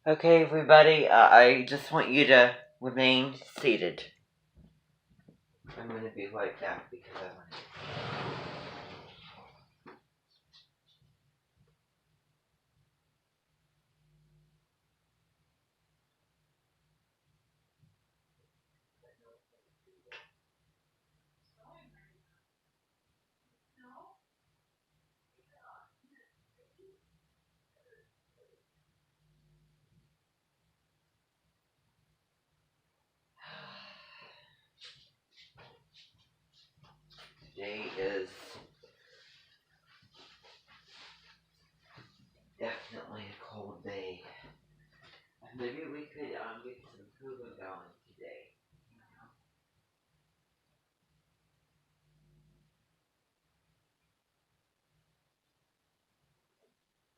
Okay, everybody, I just want you to remain seated. I'm going to be right back because I want to. Today is definitely a cold day. Maybe we could get some Hulu going today.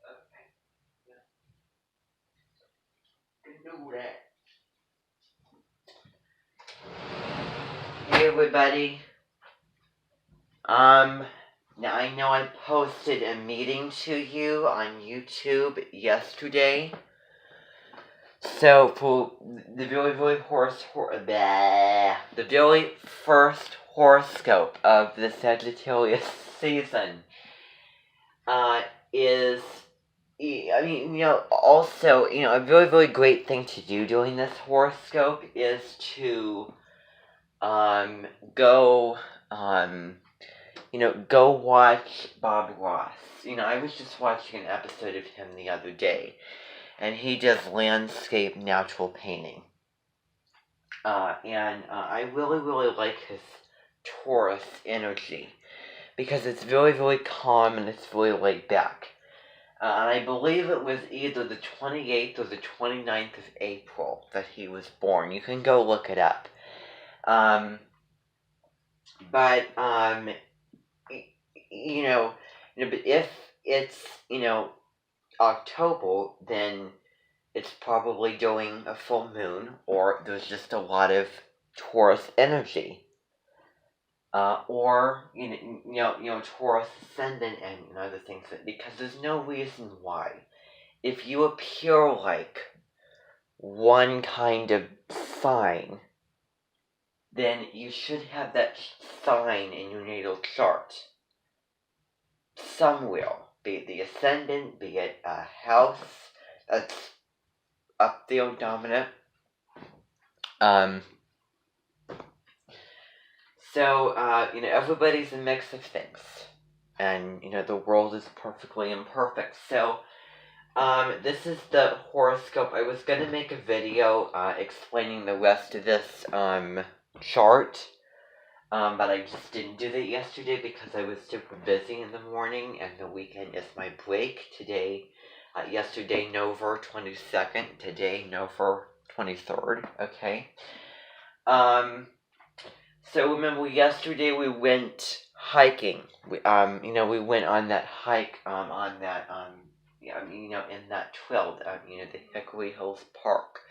Okay, yeah. Can do that. Hey, everybody. Now I know I posted a meeting to you on YouTube yesterday. So for the very first horoscope of the Sagittarius season, is also a very great thing to do during this horoscope is to go go watch Bob Ross. I was just watching an episode of him the other day, and he does landscape natural painting. And I really like his Taurus energy because it's very calm and it's very laid back. And I believe it was either the 28th or the 29th of April that he was born. You can go look it up. But if it's October, then it's probably during a full moon, or there's just a lot of Taurus energy, or Taurus ascendant and other things. Because there's no reason why, if you appear like one kind of sign, then you should have that sign in your natal chart somewhere, be it the ascendant, be it a house that's up there dominant. So, everybody's a mix of things. And, the world is perfectly imperfect. So, this is the horoscope. I was going to make a video explaining the rest of this chart. But I just didn't do that yesterday because I was super busy in the morning, and the weekend is my break. Yesterday, November 22nd. Today, November 23rd. Okay. So remember, yesterday we went hiking. We went on that hike, on that, in that trail, the Hickory Hills Park.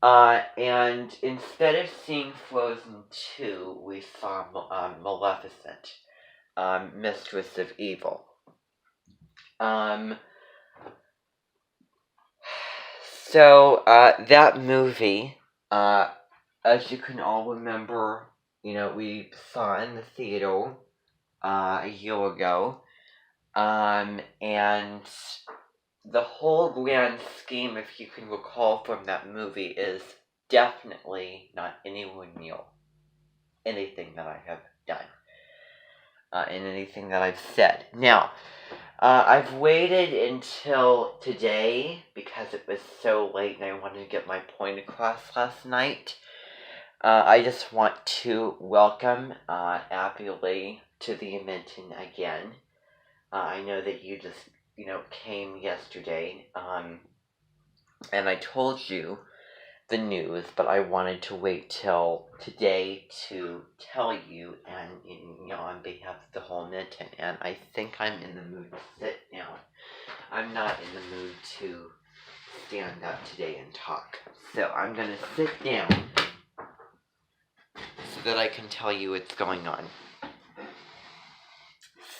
And instead of seeing Frozen 2, we saw Maleficent, Mistress of Evil. So, that movie, as you can all remember, we saw in the theater a year ago, and the whole grand scheme, if you can recall from that movie, is definitely not anywhere near anything that I have done, and anything that I've said. Now, I've waited until today because it was so late and I wanted to get my point across last night. I just want to welcome Abby Lee to the Edmonton again. I know that you just, came yesterday, and I told you the news, but I wanted to wait till today to tell you, and on behalf of the whole Edmonton, and I think I'm in the mood to sit down. I'm not in the mood to stand up today and talk, so I'm gonna sit down so that I can tell you what's going on.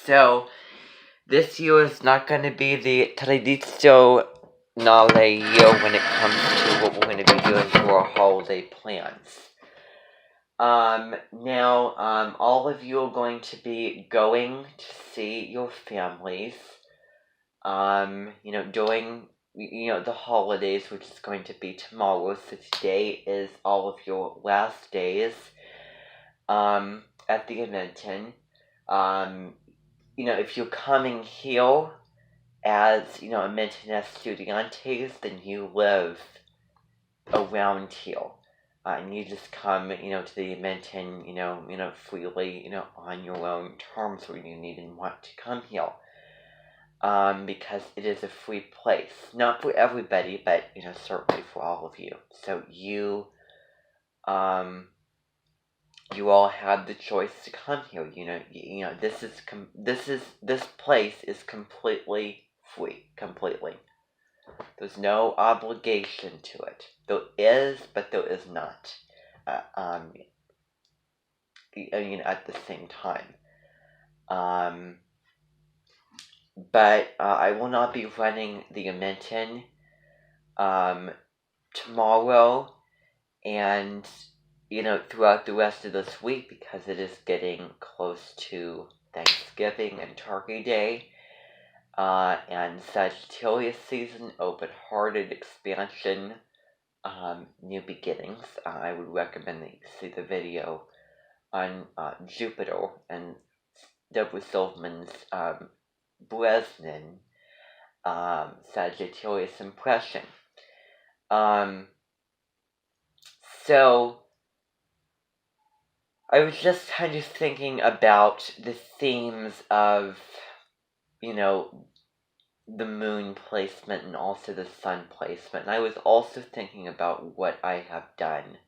So, this year is not going to be the traditional Nale Yo when it comes to what we're going to be doing for our holiday plans. Now, all of you are going to be going to see your families, during, the holidays, which is going to be tomorrow. So today is all of your last days, at the Edmonton. If you're coming here as, Edmonton Estudiantes, then you live around here. And you just come, to the Edmonton, freely, on your own terms when you need and want to come here. Because it is a free place. Not for everybody, but, certainly for all of you. So you all have the choice to come here. This place is completely free. Completely. There's no obligation to it. There is, but there is not. At the same time. But I will not be running the Edmonton tomorrow and, throughout the rest of this week, because it is getting close to Thanksgiving and Turkey Day. And Sagittarius season, open-hearted expansion, new beginnings. I would recommend that you see the video on Jupiter and Deborah Silverman's Bresnan Sagittarius impression. So I was just kind of thinking about the themes of, the moon placement and also the sun placement. And I was also thinking about what I have done.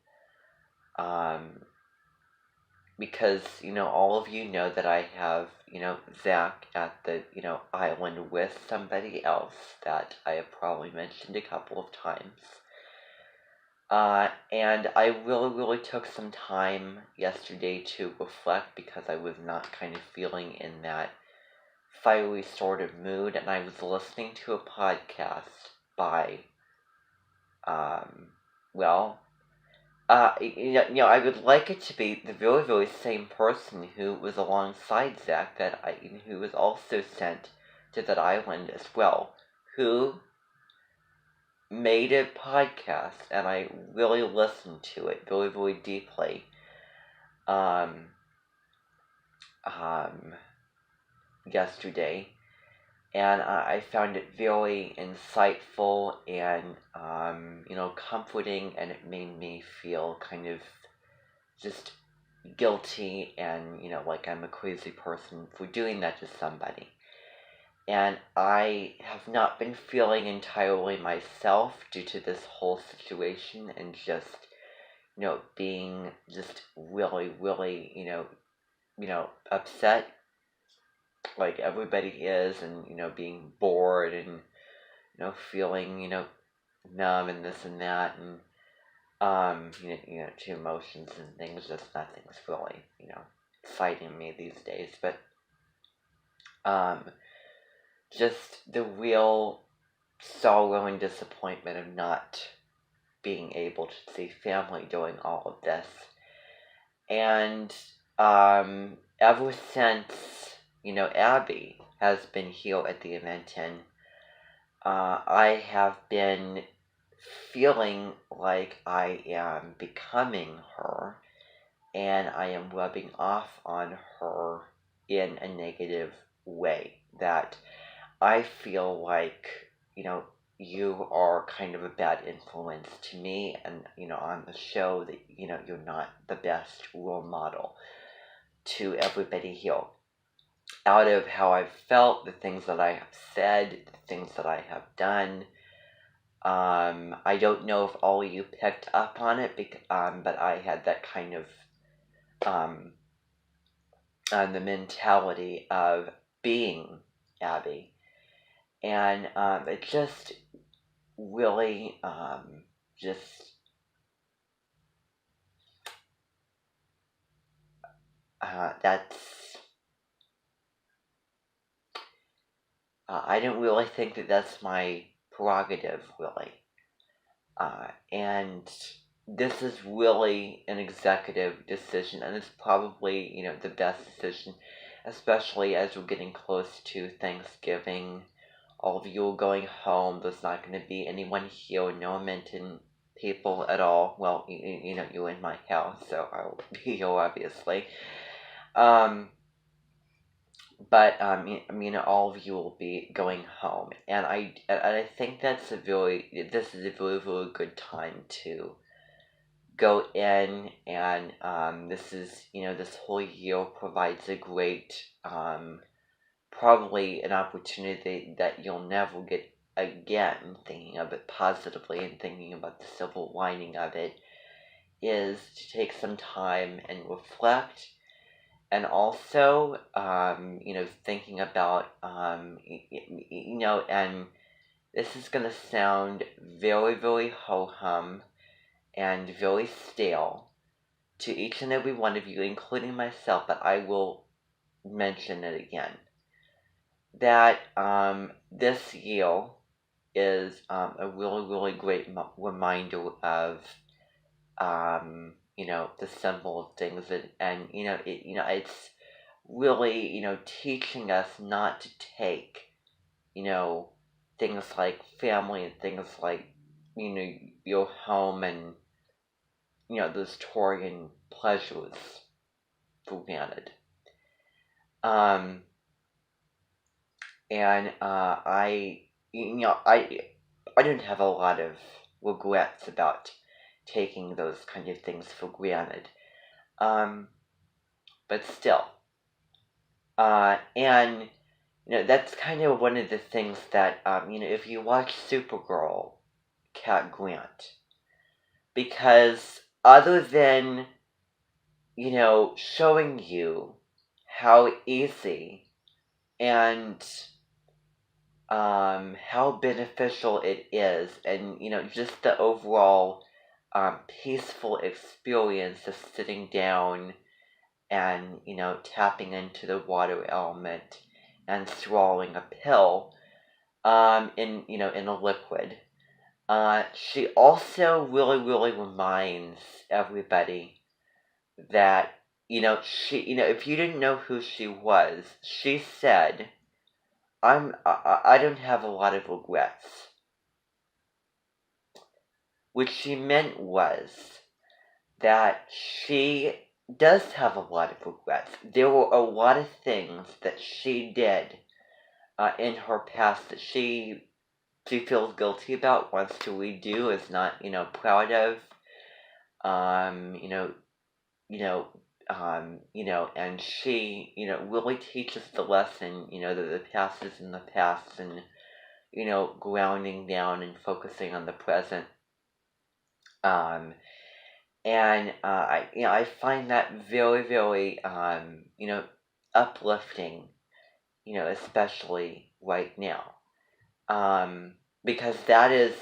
Because, all of you know that I have, Zach at the, island with somebody else that I have probably mentioned a couple of times. And I really took some time yesterday to reflect because I was not kind of feeling in that fiery sort of mood, and I was listening to a podcast by, I would like it to be the very same person who was alongside Zach who was also sent to that island as well, who made a podcast, and I really listened to it very deeply. Yesterday, and I found it very insightful and, comforting, and it made me feel kind of just guilty and, like I'm a crazy person for doing that to somebody. And I have not been feeling entirely myself due to this whole situation and just, being just really, upset like everybody is, and, being bored and, feeling, numb and this and that, and, to emotions and things, just nothing's really, exciting me these days, but, just the real sorrow and disappointment of not being able to see family during all of this. And, ever since, Abby has been here at the Edmonton, I have been feeling like I am becoming her, and I am rubbing off on her in a negative way. That I feel like, you are kind of a bad influence to me, and, on the show, that, you're not the best role model to everybody here. Out of how I've felt, the things that I have said, the things that I have done. I don't know if all of you picked up on it, but I had that kind of, the mentality of being Abby. And, it just really, I don't really think that that's my prerogative, really. And this is really an executive decision, and it's probably, the best decision, especially as we're getting close to Thanksgiving. All of you are going home. There's not going to be anyone here, no Minton people at all. Well, you're in my house, so I'll be here, obviously. But all of you will be going home, and I think this is a very, very good time to go in, and this whole year provides a great, probably an opportunity that you'll never get again, thinking of it positively and thinking about the silver lining of it, is to take some time and reflect, and also, thinking about, and this is going to sound very, very ho-hum and very stale to each and every one of you, including myself, but I will mention it again, that this year is a really, really great reminder of, the simple things, and it's really, teaching us not to take, things like family and things like, your home and, those Torian pleasures for granted. And I don't have a lot of regrets about taking those kind of things for granted. But still. And, that's kind of one of the things that, if you watch Supergirl, Cat Grant, because other than, showing you how easy and how beneficial it is, and just the overall peaceful experience of sitting down and tapping into the water element and swallowing a pill in a liquid. She also really, really reminds everybody that she, if you didn't know who she was, she said, I don't have a lot of regrets. What she meant was that she does have a lot of regrets. There were a lot of things that she did in her past that she feels guilty about, wants to redo, is not, proud of. And she, really teaches the lesson, that the past is in the past, and, grounding down and focusing on the present. And I find that very, very, uplifting, especially right now. Because that is,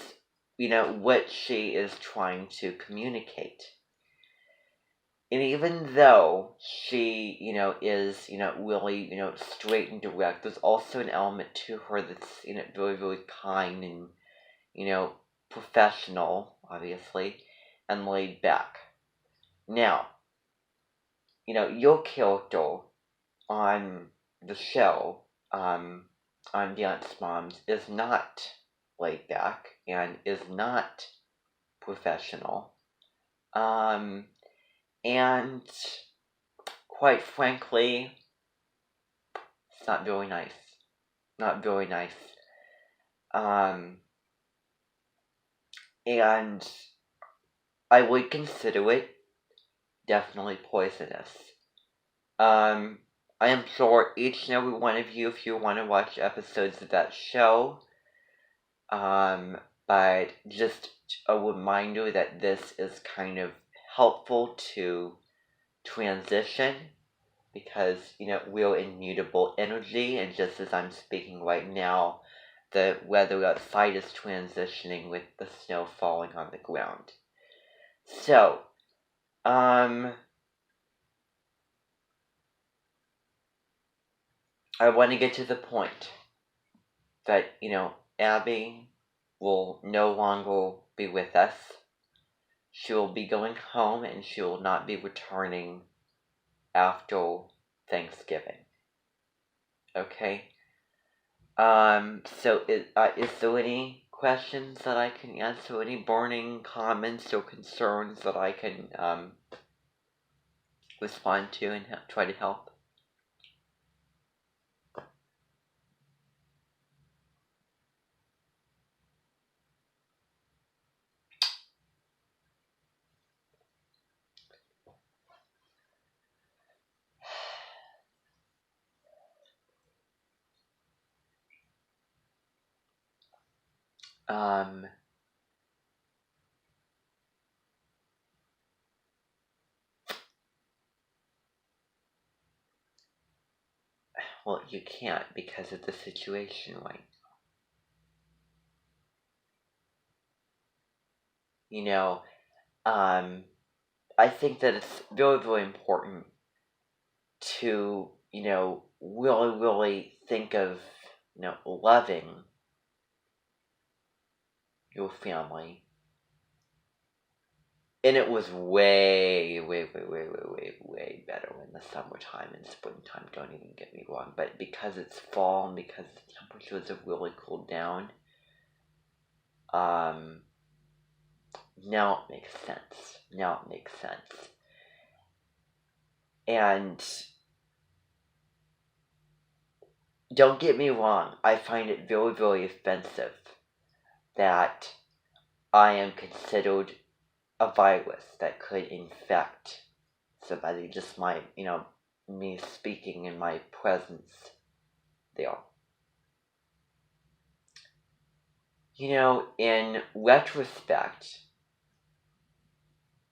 what she is trying to communicate. And even though she, is, really, straight and direct, there's also an element to her that's, very, very kind and, professional, obviously, and laid back. Now, your character on the show, on Dance Moms, is not laid back and is not professional. And quite frankly, it's not very nice. Not very nice. And I would consider it definitely poisonous. I am sure each and every one of you, if you want to watch episodes of that show, but just a reminder that this is kind of helpful to transition, because, we're in mutable energy, and just as I'm speaking right now, the weather outside is transitioning with the snow falling on the ground. So, I want to get to the point that, Abby will no longer be with us. She will be going home and she will not be returning after Thanksgiving. Okay? So is there any questions that I can answer? Any burning comments or concerns that I can respond to and try to help? Well, you can't because of the situation right now. You know, I think that it's very, very important to, really, really think of, loving your family. And it was way, way, way, way, way, way, way better in the summertime and springtime, don't even get me wrong. But because it's fall and because the temperatures have really cooled down, now it makes sense. And don't get me wrong, I find it very, very offensive that I am considered a virus that could infect somebody, just me speaking in my presence there. In retrospect,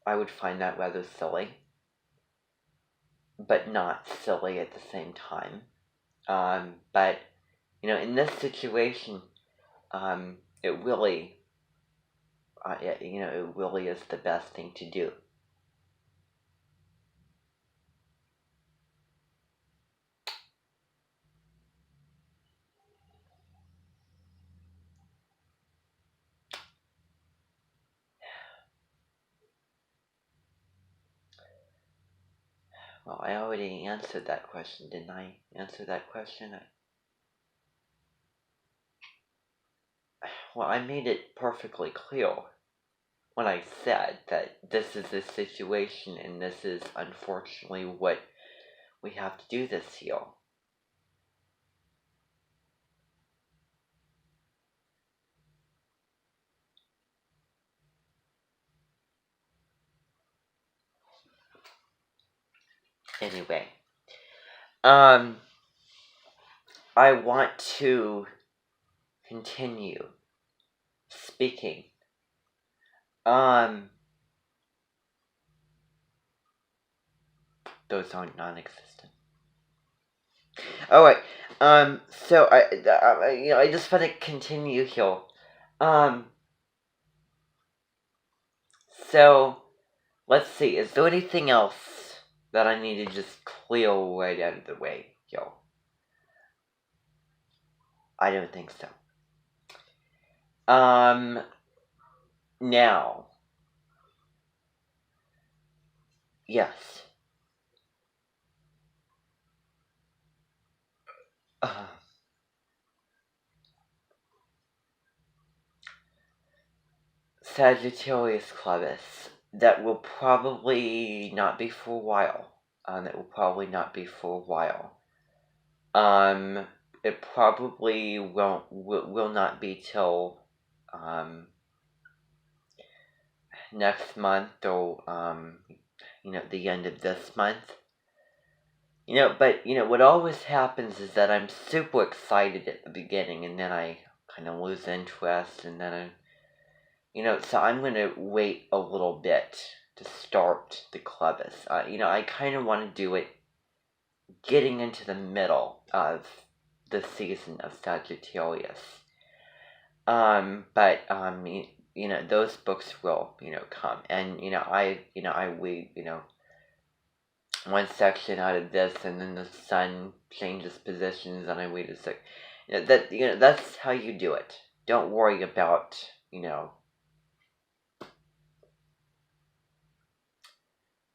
I would find that rather silly, but not silly at the same time. But, in this situation, it really, it really is the best thing to do. Well, I already answered that question, didn't I? Answer that question? Well, I made it perfectly clear when I said that this is the situation and this is unfortunately what we have to do this year. Anyway, I want to continue speaking. Those aren't non-existent. All right. So I just want to continue here. So let's see. Is there anything else that I need to just clear right out of the way here? I don't think so. Now, yes. Sagittarius Clubus. That will probably not be for a while. It probably will not be till next month or the end of this month. But what always happens is that I'm super excited at the beginning and then I kind of lose interest and then so I'm going to wait a little bit to start the Clubus. I kind of want to do it getting into the middle of the season of Sagittarius. But those books will, come. And, I read, one section out of this and then the sun changes positions and I read a sec. That's how you do it. don't worry about,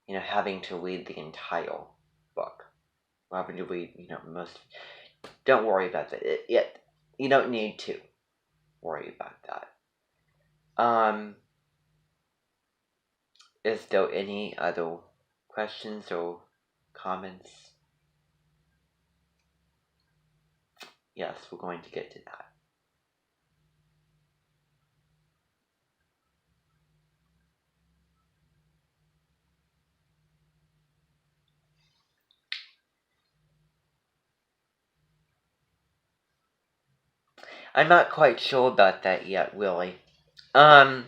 having to read the entire book. Having to read, most. Don't worry about that. You don't need to worry about that. Is there any other questions or comments? Yes, we're going to get to that. I'm not quite sure about that yet, really. But,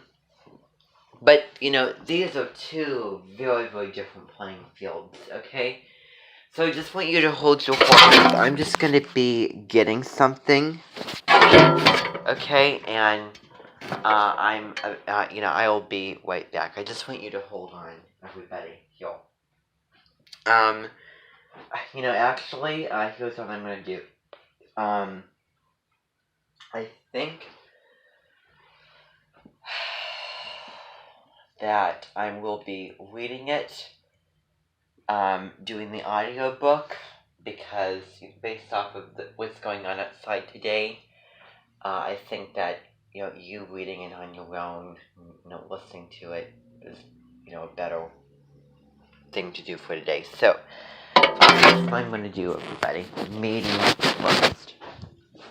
these are two very, very different playing fields, okay? So I just want you to hold your horses. I'm just going to be getting something, okay? And I will be right back. I just want you to hold on, everybody. Here. Actually, here's what I'm going to do. I think that I will be reading it, doing the audiobook, because based off of what's going on outside today, I think that, you reading it on your own, listening to it is, a better thing to do for today. So, that's what I'm going to do, everybody. Meeting first.